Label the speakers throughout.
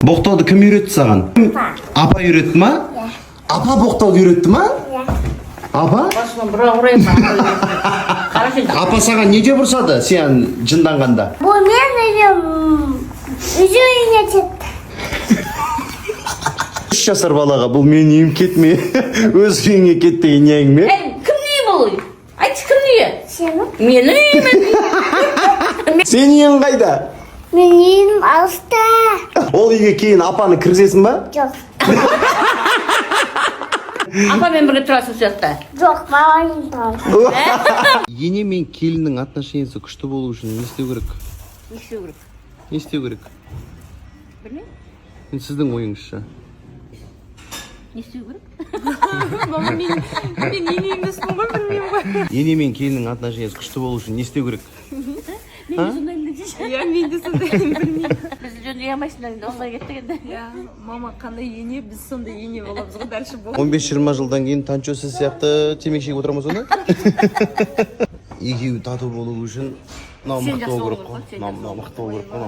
Speaker 1: Боқтауды кім үйретті саған? Апа үйретті ма? Апа боқтауды үйретті ма? Апа? Апа саған не деп ұрсады сен жынданғанда?
Speaker 2: Bu benim üzerine çıktı.
Speaker 1: 3 жасар балаға бұл мен үйім кетме, өз үйіңе кет деген не әңгіме?
Speaker 3: Кім не бұл? Айтшы кім не?
Speaker 2: Senin?
Speaker 3: Менің үйім.
Speaker 1: Сен үйің қайда?
Speaker 2: Benim altta.
Speaker 1: Ол үйге кейін апаны кіргізесің ба?
Speaker 2: Yok.
Speaker 3: Апамен бірге тұрасың сол жақта.
Speaker 2: Yok babam var.
Speaker 1: Ене мен келіннің отношениесі күшті болу үшін не істеу керек?
Speaker 3: Не істеу керек?
Speaker 1: Не істеу керек?
Speaker 3: Білмеймін.
Speaker 1: Сіздің ойыңызша.
Speaker 3: Не істеу керек?
Speaker 4: Мама, мен ене емеспін ғой, білмеймін ғой.
Speaker 1: Ене мен келіннің отношениесі күшті болу үшін не істеу керек?
Speaker 3: Мен де сондаймын десейші.
Speaker 4: Иә, мен де сондаймын, білмеймін.
Speaker 3: Біз жөнді ямайсыңдар енді осылай кеттік енді.
Speaker 4: Иә, мама қандай ене, біз сондай ене боламыз ғой, дальше бол.
Speaker 1: 15-20 жылдан кейін Танчо сіз сияқты темекі шегіп отыра ма сонда? Екеуі тату болу үшін мынау
Speaker 3: Сен
Speaker 1: мықты
Speaker 3: жақсы
Speaker 1: болу
Speaker 3: болу
Speaker 1: керек
Speaker 3: керек
Speaker 1: қой.
Speaker 3: қой, сен
Speaker 1: Мынау мықты болу керек қой.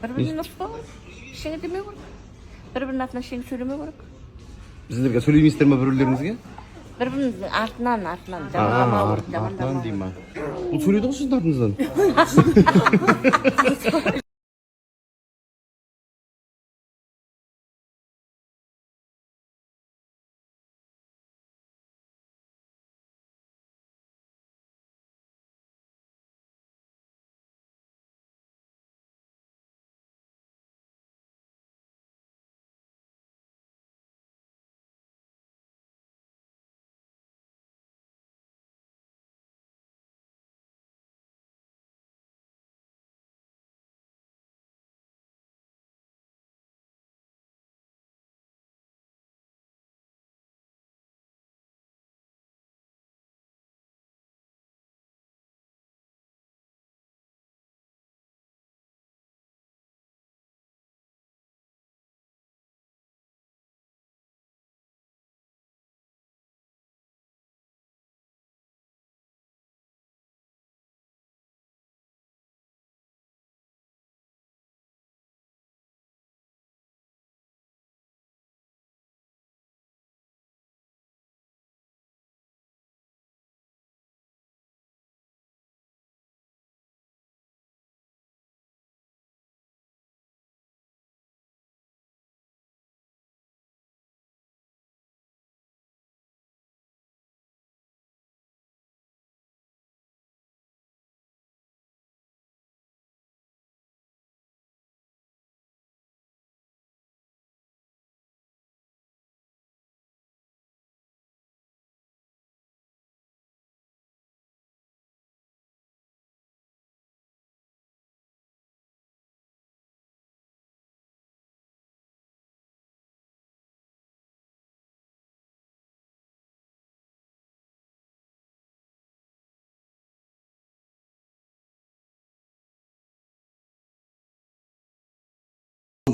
Speaker 3: Бір-бірінен ұспау керек. Ештеңе демеу керек. Бір-бірінің атынан ештеңе сөйлемеу керек.
Speaker 1: Сіздерге сөйлемейсіздер ма бір-бірлеріңізге?
Speaker 3: Бір-бірінің артынан
Speaker 1: Артынан дей ма? Ол сөйледі ғой сіздің артыңыздан.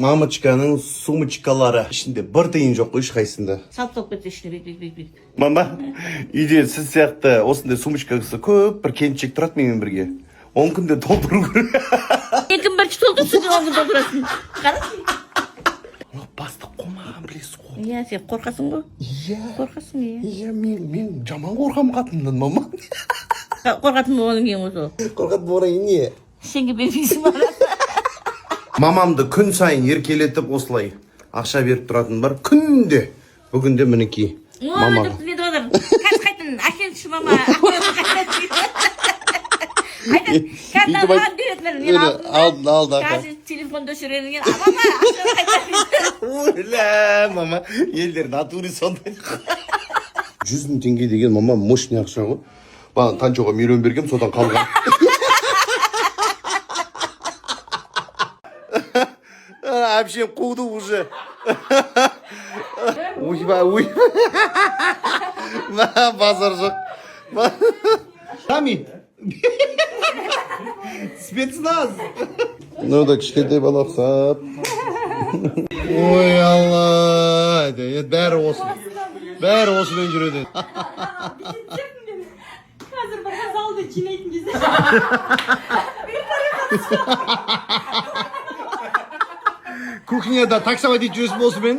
Speaker 1: Мамочканың сумочкалары ішінде бір тиын жоқ қой ешқайсында.
Speaker 3: Салып кетті ішіне бейт.
Speaker 1: Мама, үйде сіз сияқты осындай сумочкасы көп бір келіншек тұрады менімен бірге. 10 күнде толтыру керек.
Speaker 3: Екім бірінші толтырсың, 10 күн толтырасың. Қарасың?
Speaker 1: Бастық қомаған білесіз ғой.
Speaker 3: Иә, сен қорқасың ғой?
Speaker 1: Иә.
Speaker 3: Қорқасың, иә.
Speaker 1: Иә, мен жаман қорқам қатыннан, мама.
Speaker 3: Қорқатын болғаннан кейін осы.
Speaker 1: Қорқатын болғаннан не?
Speaker 3: Сенге бермейсің бара.
Speaker 1: Мамамды күн сайын еркелетіп осылай ақша беріп тұратын бар. Күнде. Бүгінде мінекей.
Speaker 3: Мама. Не додар? Қазір қайтын, әкелші мама. Картаны маған беретіндер. Мен
Speaker 1: алды.
Speaker 3: Қазір телефонды өшірерінген. Мама, ақша қайтын.
Speaker 1: Ойла, мама. Елдер натури сондай. 100 000 теңге деген мама мощный ақша ғой. Баған Танчоға миллион бергем, содан қалған. Вообще қуды уже. Ойбай. Базар жоқ. Тами. Спецназ. Ну да кішкентай бала ұқсап. Ой алла. Бәрі осымен жүреді.
Speaker 4: Қазір бір залды жинайтын кезде.
Speaker 1: Кухняда таксама дейт жүресің болсын мен.